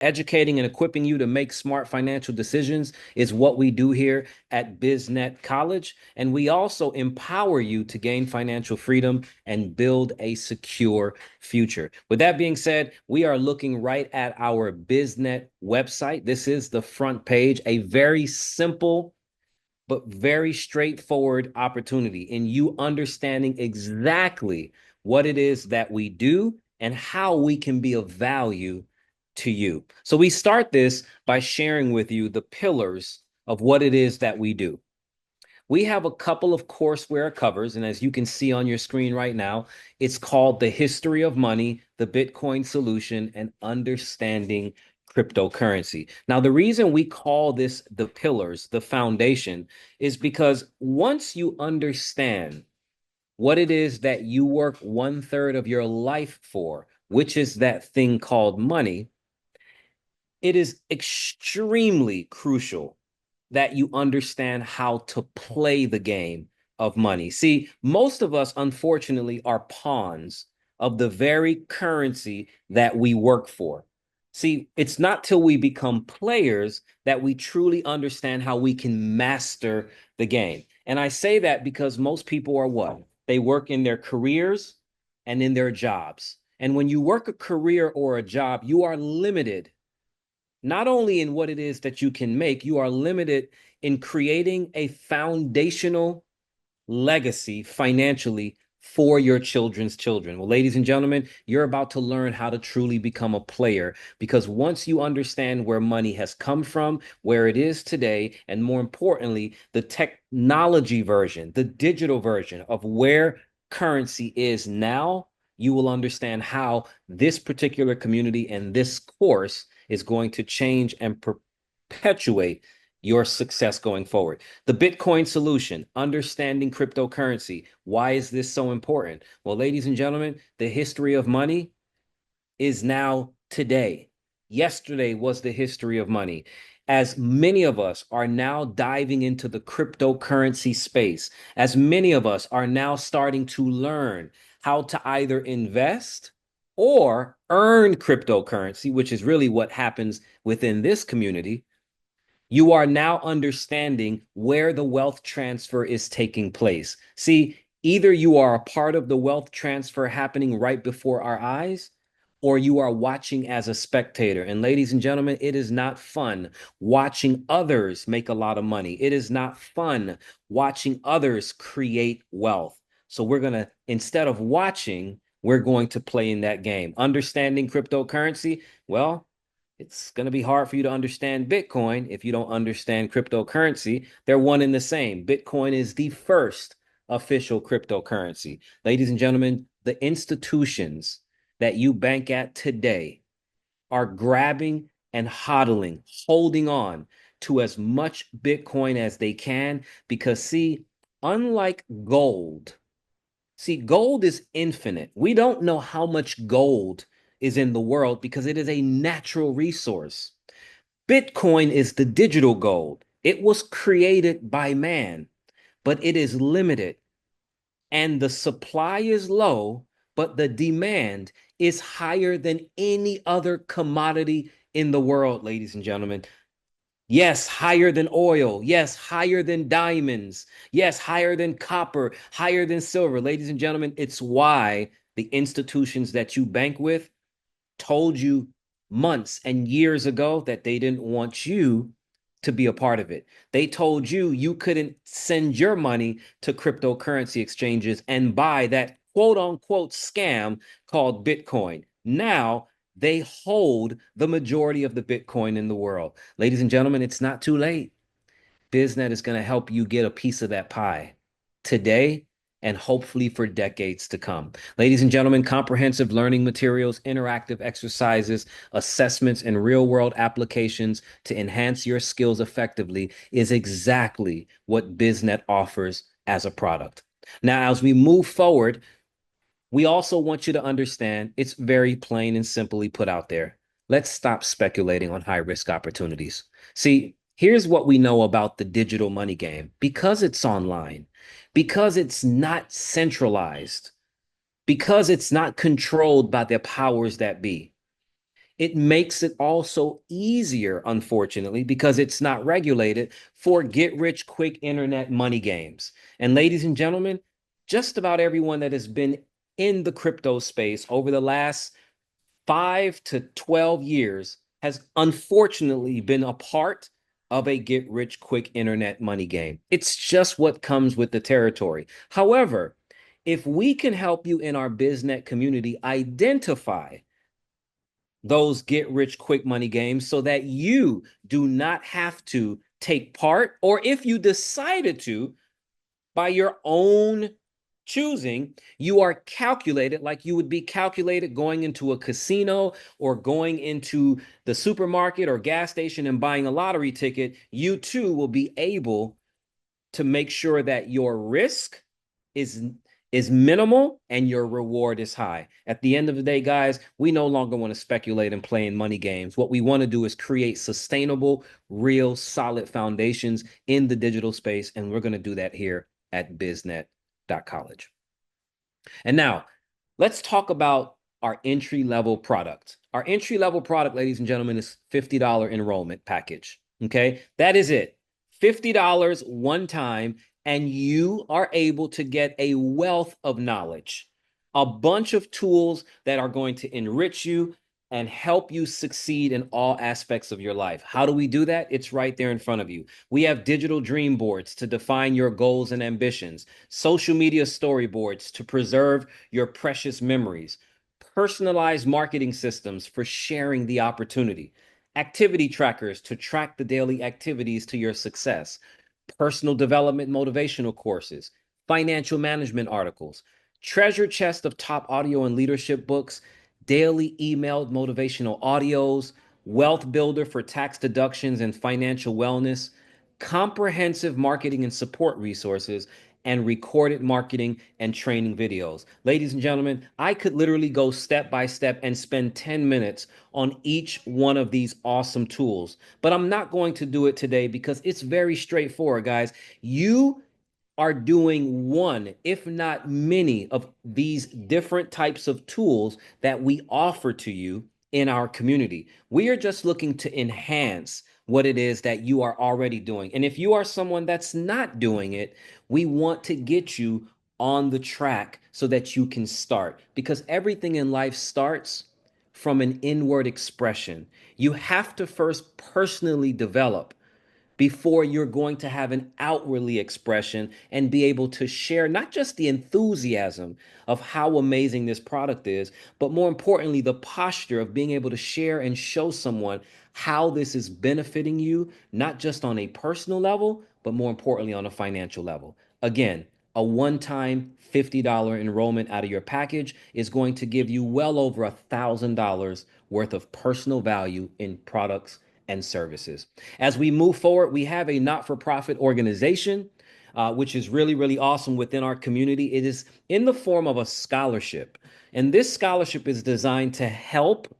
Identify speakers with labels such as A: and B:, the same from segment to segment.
A: educating and equipping you to make smart financial decisions is what we do here at BizNet College. And we also empower you to gain financial freedom and build a secure future. With that being said, we are looking right at our BizNet website. This is the front page, a very simple but very straightforward opportunity in you understanding exactly what it is that we do and how we can be of value to you. So we start this by sharing with you the pillars of what it is that we do. We have a couple of courseware covers, and as you can see on your screen right now, it's called The History of Money, the Bitcoin Solution, and Understanding Cryptocurrency. Now, the reason we call this the pillars, the foundation, is because once you understand what it is that you work 1/3 of your life for, which is that thing called money, it is extremely crucial that you understand how to play the game of money. See, most of us, unfortunately, are pawns of the very currency that we work for. See, it's not till we become players that we truly understand how we can master the game. And I say that because most people are what? They work in their careers and in their jobs. And when you work a career or a job, you are limited not only in what it is that you can make, you are limited in creating a foundational legacy financially for your children's children. Well, ladies and gentlemen, you're about to learn how to truly become a player because once you understand where money has come from, where it is today, and more importantly, the technology version, the digital version of where currency is now, you will understand how this particular community and this course is going to change and perpetuate your success going forward. The Bitcoin solution, understanding cryptocurrency. Why is this so important? Well, ladies and gentlemen, the history of money is now today. Yesterday was the history of money. As many of us are now diving into the cryptocurrency space, as many of us are now starting to learn how to either invest or earn cryptocurrency, which is really what happens within this community, you are now understanding where the wealth transfer is taking place. See, either you are a part of the wealth transfer happening right before our eyes, or you are watching as a spectator. And ladies and gentlemen, it is not fun watching others make a lot of money. It is not fun watching others create wealth. So we're going to, instead of watching, we're going to play in that game. Understanding cryptocurrency, well, it's going to be hard for you to understand Bitcoin if you don't understand cryptocurrency. They're one and the same. Bitcoin is the first official cryptocurrency. Ladies and gentlemen, the institutions that you bank at today are grabbing and hodling, holding on to as much Bitcoin as they can because, see, unlike gold, see, gold is infinite. We don't know how much gold is in the world because it is a natural resource. Bitcoin is the digital gold. It was created by man, but it is limited. And the supply is low, but the demand is higher than any other commodity in the world, ladies and gentlemen. Yes, higher than oil. Yes, higher than diamonds. Yes, higher than copper, higher than silver. Ladies and gentlemen, it's why the institutions that you bank with told you months and years ago that they didn't want you to be a part of it. They told you you couldn't send your money to cryptocurrency exchanges and buy that quote unquote scam called Bitcoin. Now they hold the majority of the Bitcoin in the world. Ladies and gentlemen, it's not too late. BizNet is going to help you get a piece of that pie today and hopefully for decades to come. Ladies and gentlemen, comprehensive learning materials, interactive exercises, assessments, and real world applications to enhance your skills effectively is exactly what BizNet offers as a product. Now, as we move forward, we also want you to understand it's very plain and simply put out there. Let's stop speculating on high risk opportunities. See, here's what we know about the digital money game because it's online, because it's not centralized, because it's not controlled by the powers that be. It makes it also easier, unfortunately, because it's not regulated for get rich quick internet money games. And ladies and gentlemen, just about everyone that has been in the crypto space over the last 5 to 12 years has unfortunately been a part of a get rich quick internet money game. It's just what comes with the territory. However, if we can help you in our BizNet community identify those get rich quick money games so that you do not have to take part, or if you decided to, by your own choosing, you are calculated like you would be calculated going into a casino or going into the supermarket or gas station and buying a lottery ticket. You too will be able to make sure that your risk is is minimal and your reward is high. At the end of the day, guys, we no longer want to speculate and play in money games. What we want to do is create sustainable, real, solid foundations in the digital space, and we're going to do that here at biznet.college. And now, let's talk about our entry level product. Our entry level product, ladies and gentlemen, is $50 enrollment package. Okay, that is it. $50 one time, and you are able to get a wealth of knowledge, a bunch of tools that are going to enrich you and help you succeed in all aspects of your life. How do we do that? It's right there in front of you. We have digital dream boards to define your goals and ambitions, social media storyboards to preserve your precious memories, personalized marketing systems for sharing the opportunity, activity trackers to track the daily activities to your success, personal development motivational courses, financial management articles, treasure chest of top audio and leadership books, daily emailed motivational audios, wealth builder for tax deductions and financial wellness, comprehensive marketing and support resources, and recorded marketing and training videos. Ladies and gentlemen, I could literally go step by step and spend 10 minutes on each one of these awesome tools, but I'm not going to do it today because it's very straightforward, guys. You are doing one, if not many, of these different types of tools that we offer to you in our community. We are just looking to enhance what it is that you are already doing. And if you are someone that's not doing it, we want to get you on the track so that you can start, because everything in life starts from an inward expression. You have to first personally develop before you're going to have an outwardly expression and be able to share not just the enthusiasm of how amazing this product is, but more importantly, the posture of being able to share and show someone how this is benefiting you, not just on a personal level, but more importantly, on a financial level. Again, a one-time $50 enrollment out of your package is going to give you well over $1,000 worth of personal value in products and services. As we move forward, we have a not-for-profit organization, which is really, really awesome within our community. It is in the form of a scholarship. And this scholarship is designed to help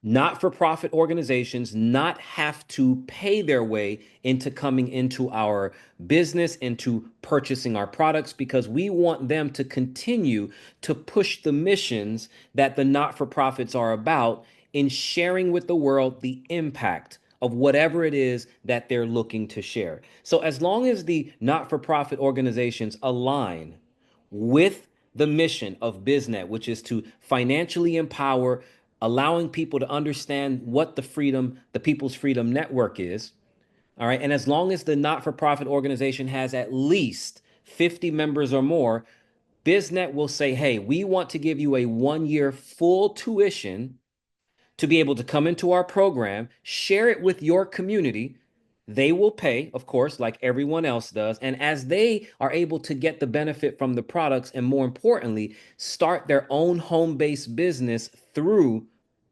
A: not-for-profit organizations not have to pay their way into coming into our business, into purchasing our products, because we want them to continue to push the missions that the not-for-profits are about in sharing with the world the impact of whatever it is that they're looking to share. So as long as the not-for-profit organizations align with the mission of BizNet, which is to financially empower, allowing people to understand what the People's Freedom Network is. All right. And as long as the not for profit organization has at least 50 members or more, BizNet will say, hey, we want to give you a 1 year full tuition to be able to come into our program, share it with your community. They will pay, of course, like everyone else does. And as they are able to get the benefit from the products, and more importantly, start their own home based business through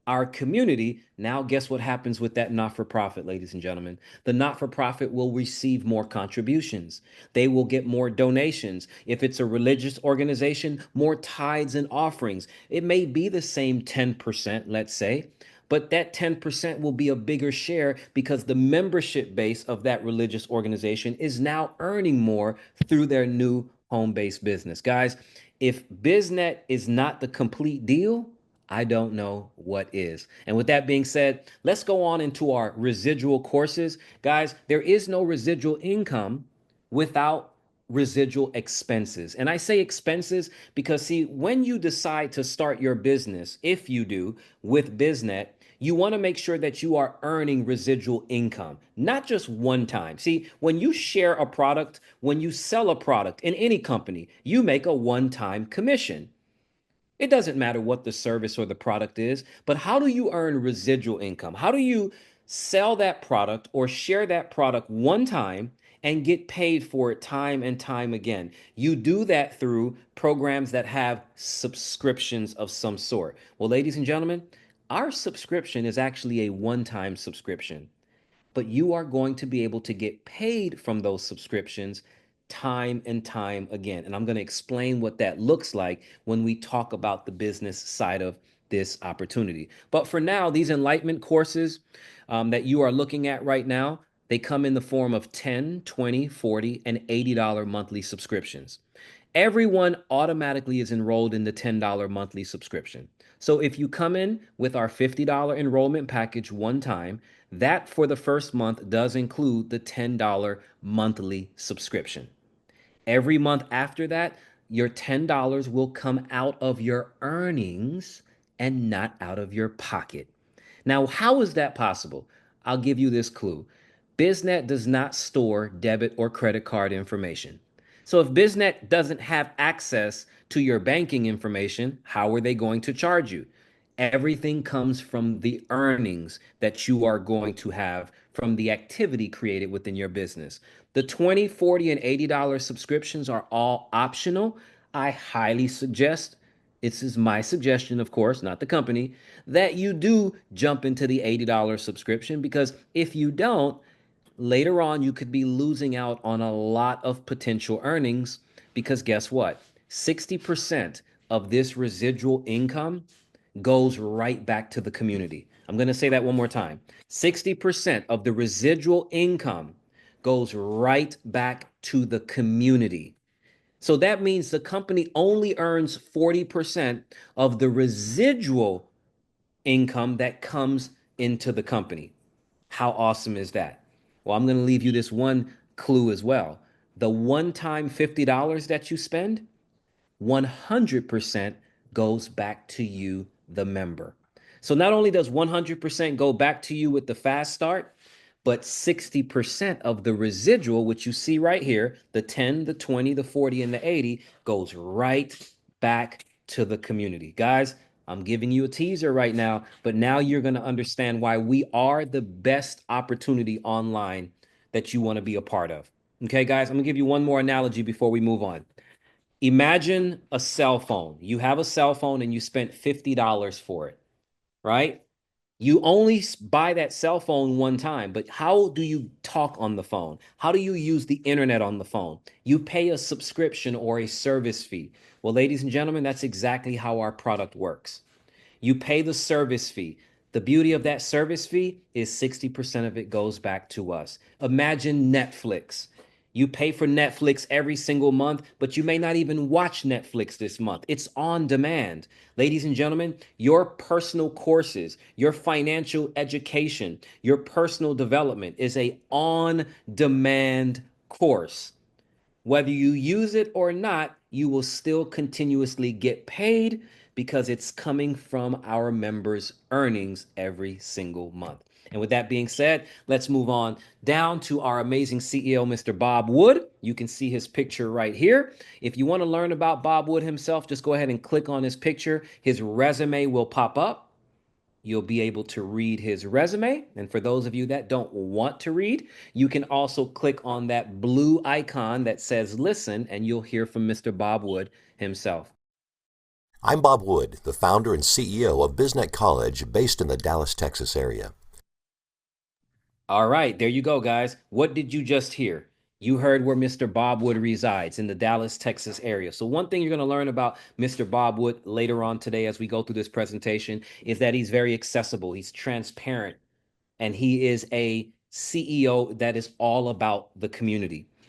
A: our community, now guess what happens with that not for profit, ladies and gentlemen? The not for profit will receive more contributions. They will get more donations. If it's a religious organization, more tithes and offerings. It may be the same 10%, let's say, but that 10% will be a bigger share because the membership base of that religious organization is now earning more through their new home based business. Guys, if BizNet is not the complete deal, I don't know what is. And with that being said, let's go on into our residual courses. Guys, there is no residual income without residual expenses. And I say expenses because, see, when you decide to start your business, if you do with BizNet, you want to make sure that you are earning residual income, not just one time. See, when you share a product, when you sell a product in any company, you make a one time commission. It doesn't matter what the service or the product is, but how do you earn residual income? How do you sell that product or share that product one time and get paid for it time and time again? You do that through programs that have subscriptions of some sort. Well, ladies and gentlemen, our subscription is actually a one time subscription, but you are going to be able to get paid from those subscriptions time and time again. And I'm going to explain what that looks like when we talk about the business side of this opportunity. But for now, these enlightenment courses that you are looking at right now, they come in the form of 10, 20, 40, and $80 monthly subscriptions. Everyone automatically is enrolled in the $10 monthly subscription. So if you come in with our $50 enrollment package one time, that for the first month does include the $10 monthly subscription. Every month after that, your $10 will come out of your earnings and not out of your pocket. Now, how is that possible? I'll give you this clue. BizNet does not store debit or credit card information. So if BizNet doesn't have access to your banking information, how are they going to charge you? Everything comes from the earnings that you are going to have from the activity created within your business. The 20, 40, and $80 subscriptions are all optional. I highly suggest, this is my suggestion, of course, not the company, that you do jump into the $80 subscription, because if you don't, later on you could be losing out on a lot of potential earnings, because guess what? 60% of this residual income goes right back to the community. I'm going to say that one more time. 60% of the residual income goes right back to the community. So that means the company only earns 40% of the residual income that comes into the company. How awesome is that? Well, I'm going to leave you this one clue as well. The one time $50 that you spend, 100% goes back to you, the member. So not only does 100% go back to you with the fast start, but 60% of the residual, which you see right here, the 10, the 20, the 40, and the 80, goes right back to the community. Guys, I'm giving you a teaser right now, but now you're going to understand why we are the best opportunity online that you want to be a part of. Okay, guys, I'm going to give you one more analogy before we move on. Imagine a cell phone. You have a cell phone and you spent $50 for it, right? You only buy that cell phone one time, but how do you talk on the phone? How do you use the internet on the phone? You pay a subscription or a service fee. Well, ladies and gentlemen, that's exactly how our product works. You pay the service fee. The beauty of that service fee is 60% of it goes back to us. Imagine Netflix. You pay for Netflix every single month, but you may not even watch Netflix this month. It's on demand. Ladies and gentlemen, your personal courses, your financial education, your personal development is a on demand course. Whether you use it or not, you will still continuously get paid because it's coming from our members' earnings every single month. And with that being said, let's move on down to our amazing CEO, Mr. Bob Wood. You can see his picture right here. If you want to learn about Bob Wood himself, just go ahead and click on his picture. His resume will pop up. You'll be able to read his resume. And for those of you that don't want to read, you can also click on that blue icon that says listen, and you'll hear from Mr. Bob Wood himself.
B: I'm Bob Wood, the founder and CEO of BizNet College based in the Dallas, Texas area.
A: All right, there you go, guys. What did you just hear? You heard where Mr. Bob Wood resides in the Dallas, Texas area. So one thing you're going to learn about Mr. Bob Wood later on today as we go through this presentation is that he's very accessible. He's transparent, and he is a CEO that is all about the community.